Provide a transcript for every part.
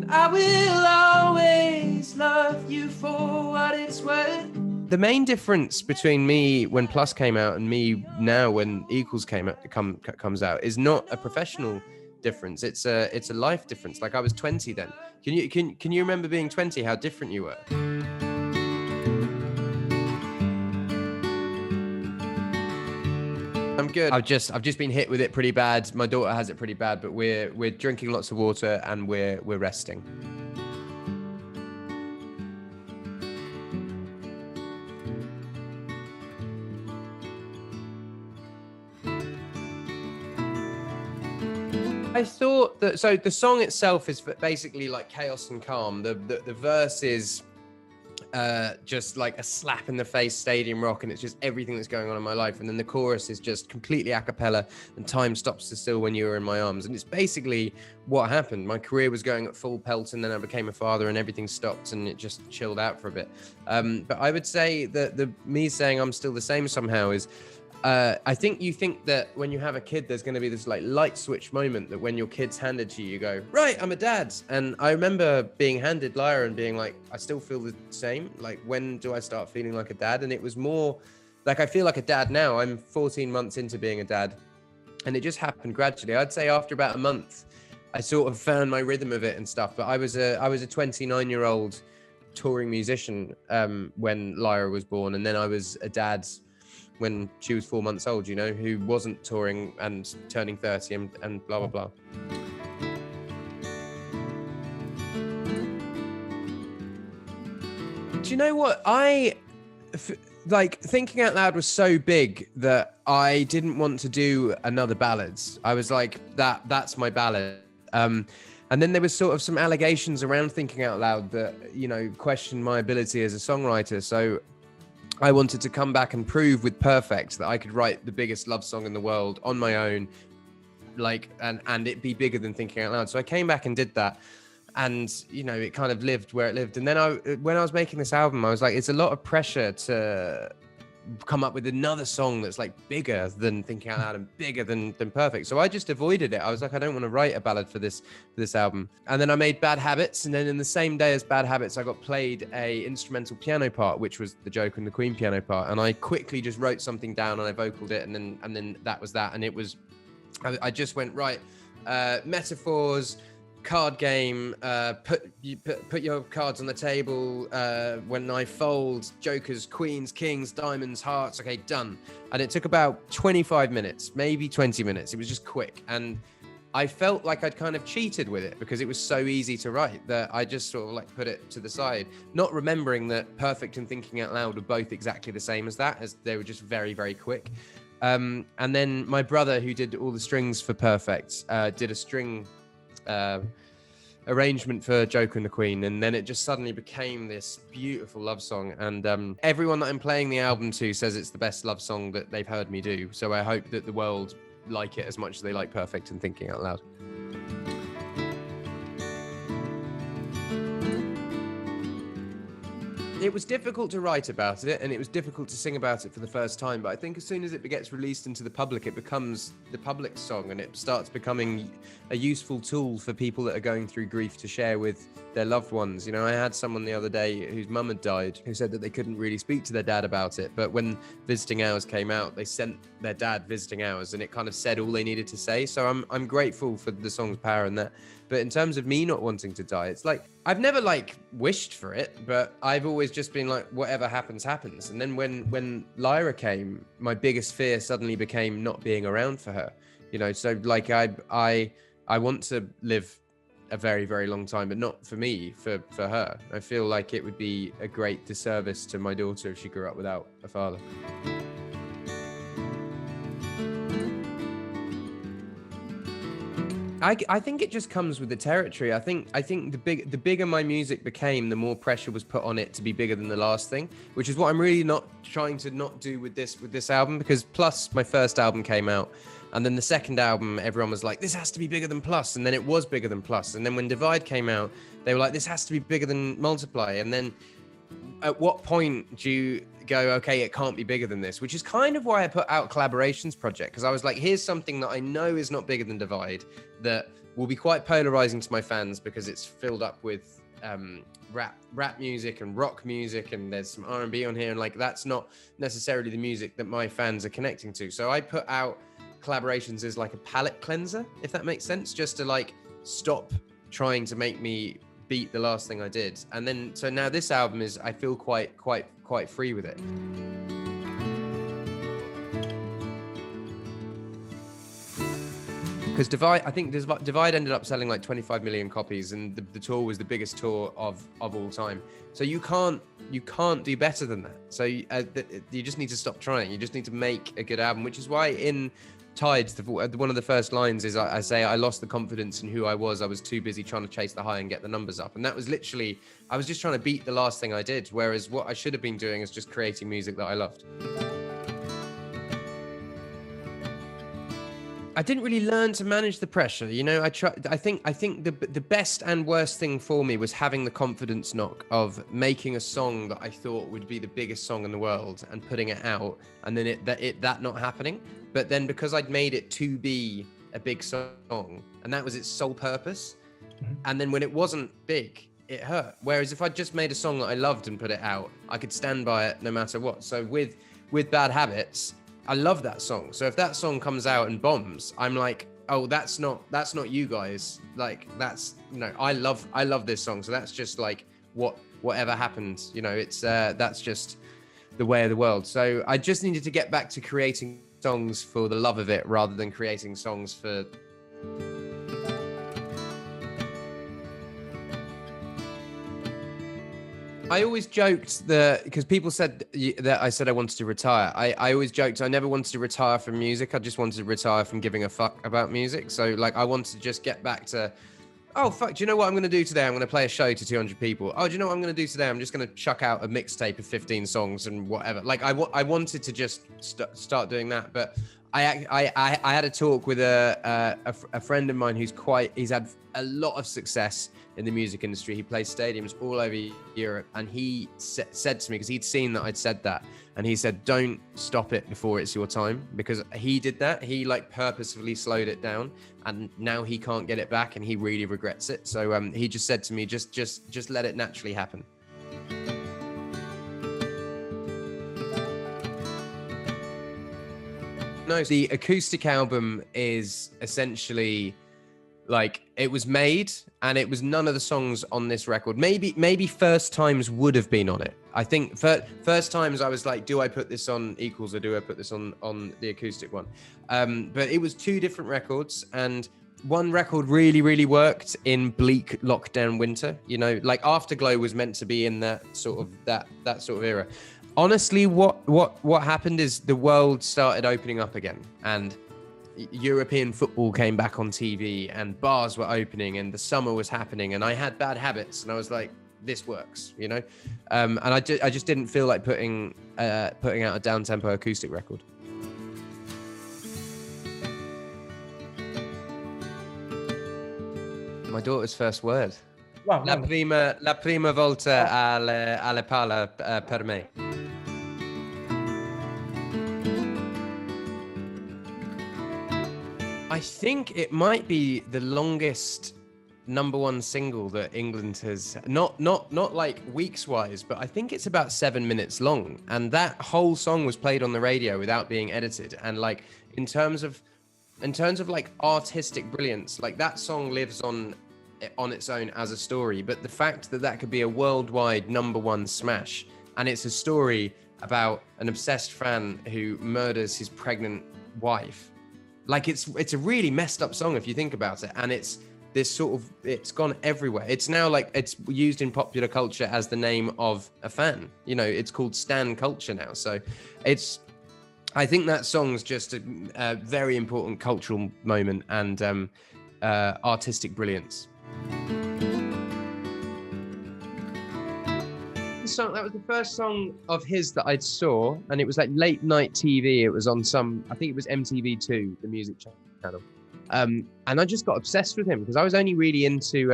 I will always love you for what it's worth. The main difference between me when Plus came out and me now when Equals comes out is not a professional difference. It's a life difference. Like I was 20 then. Can you remember being 20? How different you were? I'm good. I've just been hit with it pretty bad. My daughter has it pretty bad, but we're drinking lots of water and we're resting. I thought that, so the song itself is basically like chaos and calm. The verse is just like a slap in the face stadium rock, and it's just everything that's going on in my life. And then the chorus is just completely a cappella, and time stops still when you were in my arms. And it's basically what happened. My career was going at full pelt, and then I became a father and everything stopped and it just chilled out for a bit. But I would say that me saying I'm still the same somehow is, I think you think that when you have a kid, there's going to be this like light switch moment that when your kid's handed to you, you go, right, I'm a dad. And I remember being handed Lyra and being like, I still feel the same. Like, when do I start feeling like a dad? And it was more like, I feel like a dad now. I'm 14 months into being a dad, and it just happened gradually. I'd say after about a month, I sort of found my rhythm of it and stuff. But I was a 29-year-old touring musician when Lyra was born. And then I was a dad when she was 4 months old, you know, who wasn't touring and turning 30 and blah, blah, blah. Do you know what? Like, Thinking Out Loud was so big that I didn't want to do another ballads. I was like, that's my ballad. And then there was sort of some allegations around Thinking Out Loud that, you know, questioned my ability as a songwriter. So I wanted to come back and prove with Perfect that I could write the biggest love song in the world on my own, like, and it be bigger than Thinking Out Loud. So I came back and did that, and you know, it kind of lived where it lived. And then when I was making this album, I was like, it's a lot of pressure to come up with another song that's like bigger than Thinking Out Loud and bigger than Perfect. So I just avoided it. I was like, I don't want to write a ballad for this album. And then I made Bad Habits, and then in the same day as Bad Habits, I got played a instrumental piano part, which was the Joker and the Queen piano part. And I quickly just wrote something down and I vocaled it, and then that was that. And it was, I just went, right, metaphors, card game, put your cards on the table, when I fold, jokers, queens, kings, diamonds, hearts, okay, done. And it took about 25 minutes, maybe 20 minutes. It was just quick, and I felt like I'd kind of cheated with it because it was so easy to write that I just sort of like put it to the side, not remembering that Perfect and Thinking Out Loud were both exactly the same as that, as they were just very, very quick. And then my brother, who did all the strings for Perfect, did a string arrangement for Joker and the Queen, and then it just suddenly became this beautiful love song. And everyone that I'm playing the album to says it's the best love song that they've heard me do. So I hope that the world like it as much as they like Perfect and Thinking Out Loud. It was difficult to write about it, and it was difficult to sing about it for the first time, but I think as soon as it gets released into the public, it becomes the public song, and it starts becoming a useful tool for people that are going through grief to share with their loved ones. You know, I had someone the other day whose mum had died, who said that they couldn't really speak to their dad about it, but when Visiting Hours came out, they sent their dad Visiting Hours, and it kind of said all they needed to say. So I'm grateful for the song's power and that. But in terms of me not wanting to die, it's like, I've never like wished for it, but I've always just been like, whatever happens, happens. And then when Lyra came, my biggest fear suddenly became not being around for her, you know? So like, I want to live a very, very long time, but not for me, for her. I feel like it would be a great disservice to my daughter if she grew up without a father. I think it just comes with the territory. I think the bigger my music became, the more pressure was put on it to be bigger than the last thing, which is what I'm really not trying to not do with this album, because Plus, my first album, came out, and then the second album, everyone was like, this has to be bigger than Plus, and then it was bigger than Plus, and then when Divide came out, they were like, this has to be bigger than Multiply, and then at what point do you go, okay, it can't be bigger than this? Which is kind of why I put out Collaborations project, because I was like, here's something that I know is not bigger than Divide, that will be quite polarizing to my fans because it's filled up with rap music and rock music, and there's some R&B on here, and like that's not necessarily the music that my fans are connecting to. So I put out collaborations as like a palate cleanser, if that makes sense, just to like stop trying to make me beat the last thing I did. And then so now this album is, I feel quite free with it. Because Divide ended up selling like 25 million copies, and the tour was the biggest tour of all time. So you can't do better than that. So you just need to stop trying. You just need to make a good album, which is why in Tides, one of the first lines is I say, I lost the confidence in who I was. I was too busy trying to chase the high and get the numbers up. And that was literally, I was just trying to beat the last thing I did. Whereas what I should have been doing is just creating music that I loved. I didn't really learn to manage the pressure. You know, I think the best and worst thing for me was having the confidence knock of making a song that I thought would be the biggest song in the world and putting it out, and then that not happening. But then because I'd made it to be a big song, and that was its sole purpose, and then when it wasn't big, it hurt. Whereas if I'd just made a song that I loved and put it out, I could stand by it no matter what. So with Bad Habits, I love that song. So if that song comes out and bombs, I'm like, oh, that's not you guys. Like I love this song. So that's just like whatever happened, you know, it's that's just the way of the world. So I just needed to get back to creating songs for the love of it rather than creating songs for. I always joked that, because people said that I said I wanted to retire. I always joked I never wanted to retire from music. I just wanted to retire from giving a fuck about music. So like I wanted to just get back to, oh fuck, do you know what I'm going to do today? I'm going to play a show to 200 people. Oh, do you know what I'm going to do today? I'm just going to chuck out a mixtape of 15 songs and whatever. Like I wanted to just start doing that. But I had a talk with a friend of mine he's had a lot of success in the music industry. He plays stadiums all over Europe, and he said to me, because he'd seen that I'd said that, and he said, don't stop it before it's your time, because he did that. He like purposefully slowed it down, and now he can't get it back, and he really regrets it. So he just said to me, just let it naturally happen. No, the acoustic album is essentially like, it was made and it was none of the songs on this record. Maybe First Times would have been on it. I think First Times I was like, do I put this on Equals or do I put this on the acoustic one? But it was two different records, and one record really, really worked in bleak lockdown winter. You know, like Afterglow was meant to be in that sort of era. Honestly, what happened is the world started opening up again, and European football came back on TV, and bars were opening, and the summer was happening, and I had Bad Habits, and I was like, this works, you know. And I just didn't feel like putting out a down-tempo acoustic record. My daughter's first word. Wow, la prima volta alle parla per me. I think it might be the longest #1 single that England has, not like weeks wise, but I think it's about 7 minutes long, and that whole song was played on the radio without being edited. And like in terms of like artistic brilliance, like that song lives on its own as a story. But the fact that could be a worldwide #1 smash, and it's a story about an obsessed fan who murders his pregnant wife. Like it's a really messed up song if you think about it, and it's gone everywhere. It's now like it's used in popular culture as the name of a fan. You know, it's called stan culture now. So I think that song's just a very important cultural moment and artistic brilliance. So that was the first song of his that I saw, and it was like late night TV. It was on I think it was MTV2, the music channel. And I just got obsessed with him because I was only really into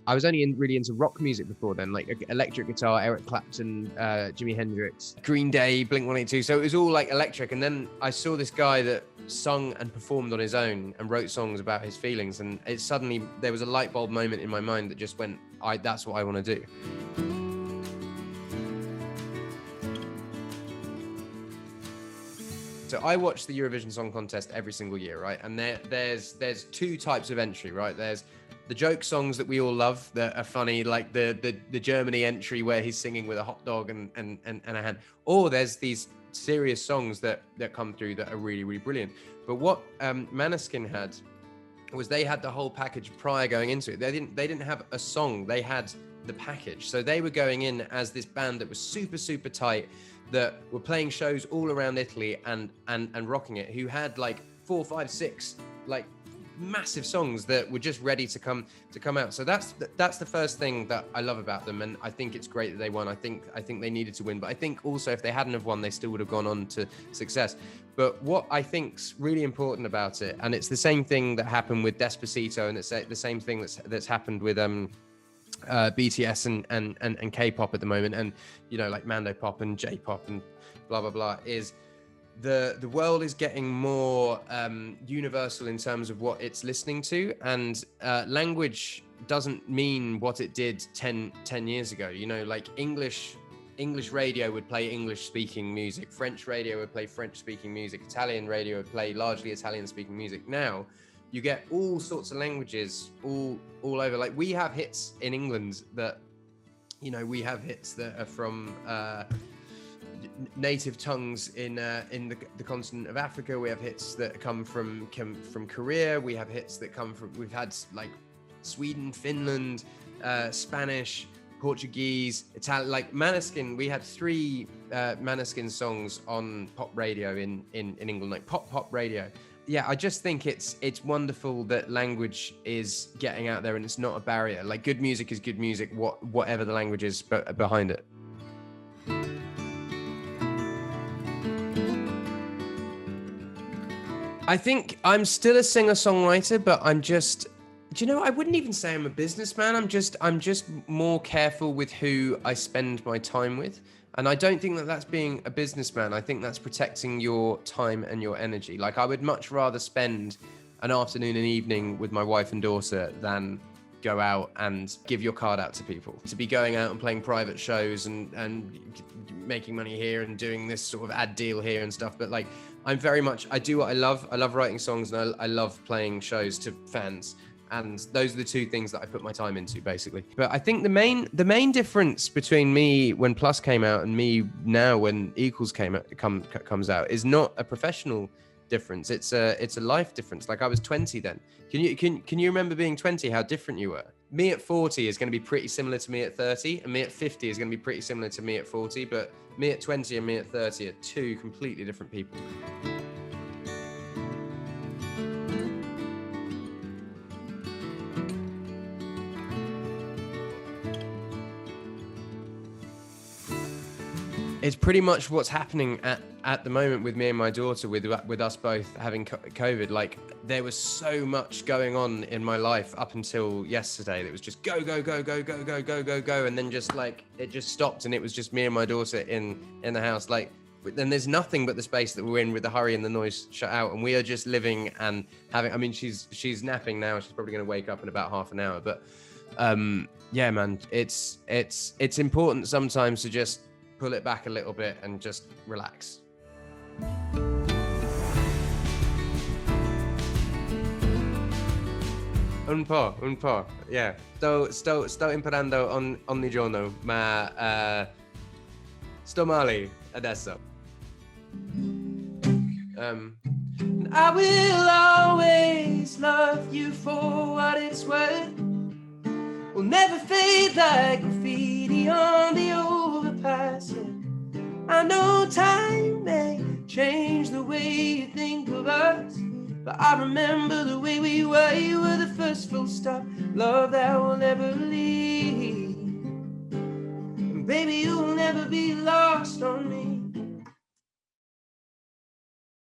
I was only really into rock music before then, like electric guitar, Eric Clapton, Jimi Hendrix, Green Day, Blink-182. So it was all like electric. And then I saw this guy that sung and performed on his own and wrote songs about his feelings. And it suddenly, there was a light bulb moment in my mind that just went, that's what I want to do. So I watch the Eurovision Song Contest every single year, right? And there's two types of entry, right? There's the joke songs that we all love that are funny, like the Germany entry where he's singing with a hot dog and a hand. Or there's these serious songs that come through that are really, really brilliant. But what Maneskin had was they had the whole package prior going into it. They didn't have a song, they had the package. So they were going in as this band that was super, super tight, that were playing shows all around Italy and rocking it, who had like 4, 5, 6 like massive songs that were just ready to come out. So that's the first thing that I love about them, and I think it's great that they won. I think they needed to win, but I think also if they hadn't have won, they still would have gone on to success. But what I think's really important about it, and it's the same thing that happened with Despacito, and it's the same thing that's happened with BTS and K-pop at the moment, and you know, like Mando pop and J-pop and blah blah blah, is the world is getting more universal in terms of what it's listening to, and language doesn't mean what it did 10 years ago. You know, like English radio would play English speaking music, French radio would play French speaking music, Italian radio would play largely Italian speaking music. Now you get all sorts of languages all over. Like we have hits in England that, you know, we have hits that are from native tongues in the continent of Africa. We have hits that come from Korea. We have hits that come from, we've had like Sweden, Finland, Spanish, Portuguese, Italian. Like Maneskin, we had 3 Maneskin songs on pop radio in England, like pop radio. Yeah, I just think it's wonderful that language is getting out there and it's not a barrier. Like good music is good music, whatever the language is behind it. I think I'm still a singer-songwriter, but I'm just, do you know, I wouldn't even say I'm a businessman. I'm just more careful with who I spend my time with. And I don't think that that's being a businessman. I think that's protecting your time and your energy. Like I would much rather spend an afternoon and evening with my wife and daughter than go out and give your card out to people. To be going out and playing private shows and making money here and doing this sort of ad deal here and stuff. But like, I'm very much, I do what I love. I love writing songs and I love playing shows to fans. And those are the 2 things that I put my time into, basically. But I think the main difference between me when Plus came out and me now when Equals comes out is not a professional difference. It's a life difference. Like I was 20 then. Can you remember being 20? How different you were? Me at 40 is going to be pretty similar to me at 30, and me at 50 is going to be pretty similar to me at 40. But me at 20 and me at 30 are 2 completely different people. It's pretty much what's happening at the moment with me and my daughter, with us both having COVID. Like there was so much going on in my life up until yesterday that was just go, and then just like it just stopped, and it was just me and my daughter in the house. Like then there's nothing but the space that we're in with the hurry and the noise shut out, and we are just living and having. I mean, she's napping now. She's probably going to wake up in about half an hour. But yeah, man, it's important sometimes to just pull it back a little bit and just relax. Un po', yeah. Sto imparando ogni giorno, ma sto male adesso. I will always love you for what it's worth. We'll never fade like graffiti on the overpass. Yeah. I know time may change the way you think of us, but I remember the way we were. You were the first full stop, love that will never leave. And baby, you will never be lost on me.